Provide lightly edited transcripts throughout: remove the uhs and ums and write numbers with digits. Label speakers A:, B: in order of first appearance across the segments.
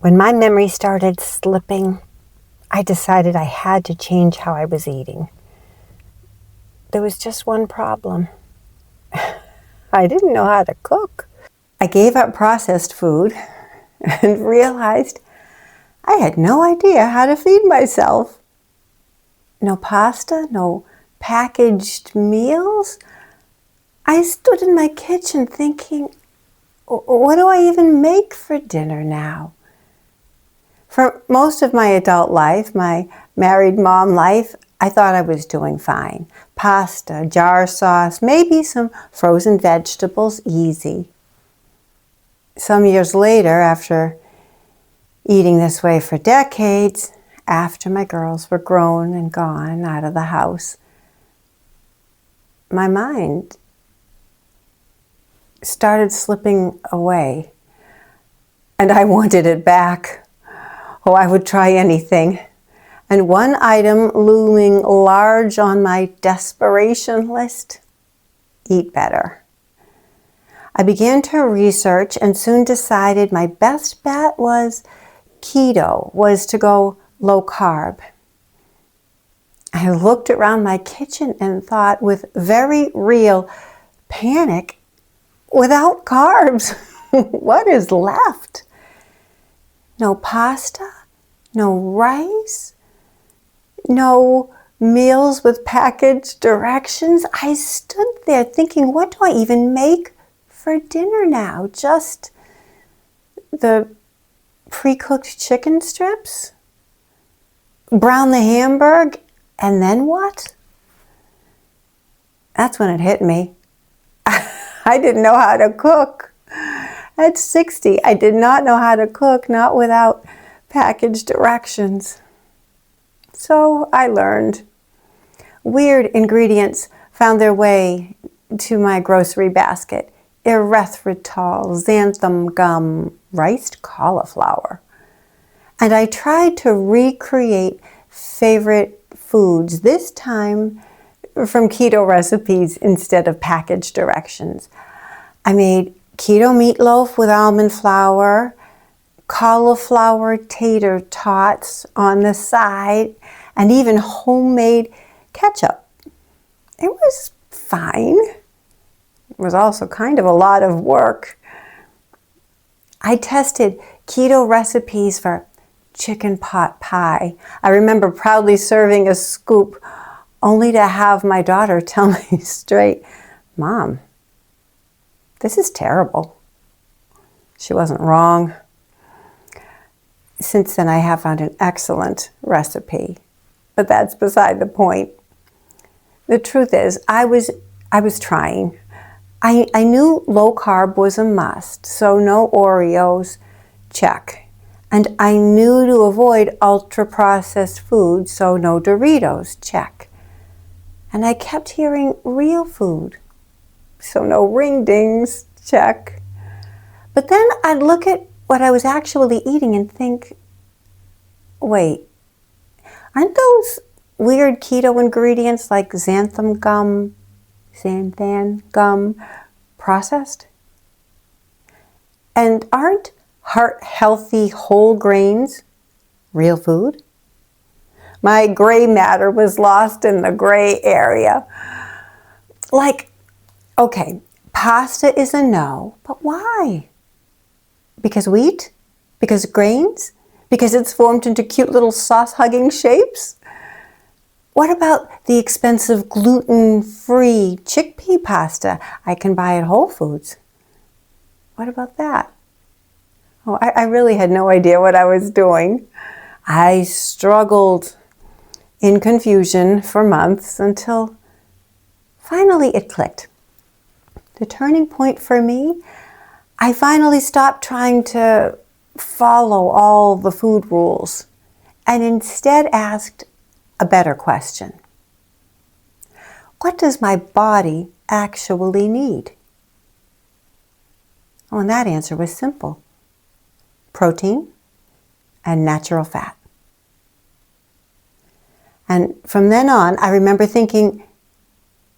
A: When my memory started slipping, I decided I had to change how I was eating. There was just one problem. I didn't know how to cook. I gave up processed food and realized I had no idea how to feed myself. No pasta, no packaged meals. I stood in my kitchen thinking, what do I even make for dinner now? For most of my adult life, my married mom life, I thought I was doing fine. Pasta, jar sauce, maybe some frozen vegetables, easy. Some years later, after eating this way for decades, after my girls were grown and gone out of the house, my mind started slipping away, and I wanted it back. Oh, I would try anything. And one item looming large on my desperation list: eat better. I began to research and soon decided my best bet was keto, was to go low carb. I looked around my kitchen and thought with very real panic, without carbs, what is left? No pasta, no rice, no meals with packaged directions. I stood there thinking, what do I even make for dinner now? Just the pre-cooked chicken strips? Brown the hamburger? And then what? That's when it hit me. I didn't know how to cook. At 60, I did not know how to cook, not without packaged directions. So I learned. Weird ingredients found their way to my grocery basket. Erythritol, xanthan gum, riced cauliflower. And I tried to recreate favorite foods, this time from keto recipes instead of packaged directions. I made keto meatloaf with almond flour, cauliflower tater tots on the side, and even homemade ketchup. It was fine. It was also kind of a lot of work. I tested keto recipes for chicken pot pie. I remember proudly serving a scoop only to have my daughter tell me straight, "Mom, this is terrible." She wasn't wrong. Since then, I have found an excellent recipe, but that's beside the point. The truth is, I was trying. I knew low carb was a must, so no Oreos, check. And I knew to avoid ultra-processed food, so no Doritos, check. And I kept hearing real food, so no ring dings, check. But then I'd look at what I was actually eating and think, wait, aren't those weird keto ingredients like xanthan gum processed? And aren't heart-healthy whole grains real food? My gray matter was lost in the gray area. Like, okay, pasta is a no, but why? Because wheat? Because grains? Because it's formed into cute little sauce-hugging shapes? What about the expensive gluten-free chickpea pasta I can buy at Whole Foods? What about that? Oh, I really had no idea what I was doing. I struggled in confusion for months until finally it clicked. The turning point for me, I finally stopped trying to follow all the food rules and instead asked a better question. What does my body actually need? Oh, and that answer was simple. Protein and natural fat. And from then on, I remember thinking,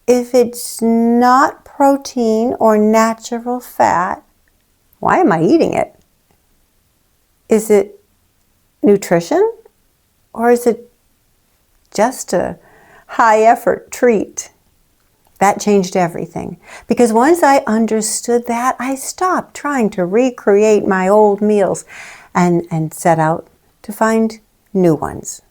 A: if it's not protein or natural fat, why am I eating it? Is it nutrition? Or is it just a high effort treat? That changed everything. Because once I understood that, I stopped trying to recreate my old meals and set out to find new ones.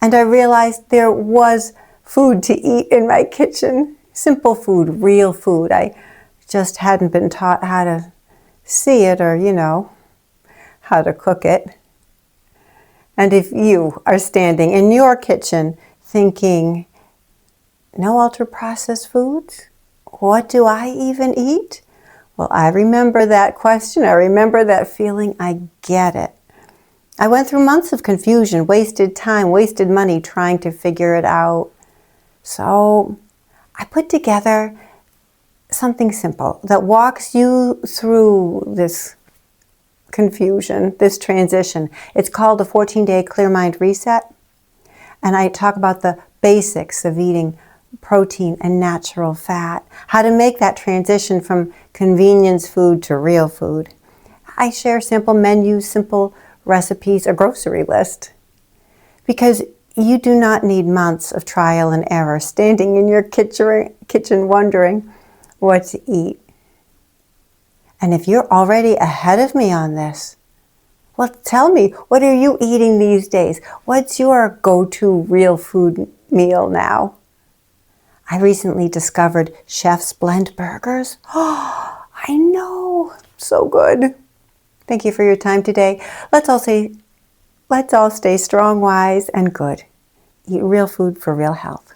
A: And I realized there was food to eat in my kitchen. Simple food, real food. I just hadn't been taught how to see it or, how to cook it. And if you are standing in your kitchen thinking, no ultra-processed foods? What do I even eat? Well, I remember that question. I remember that feeling. I get it. I went through months of confusion, wasted time, wasted money trying to figure it out. So I put together something simple that walks you through this confusion, this transition. It's called a 14-day Clear Mind Reset. And I talk about the basics of eating protein and natural fat, how to make that transition from convenience food to real food. I share simple menus, simple recipes, a grocery list. Because you do not need months of trial and error standing in your kitchen wondering what to eat. And if you're already ahead of me on this, well, tell me, what are you eating these days? What's your go-to real food meal now? I recently discovered Chef's Blend burgers. Oh, I know, so good. Thank you for your time today. Let's all stay strong, wise, and good. Eat real food for real health.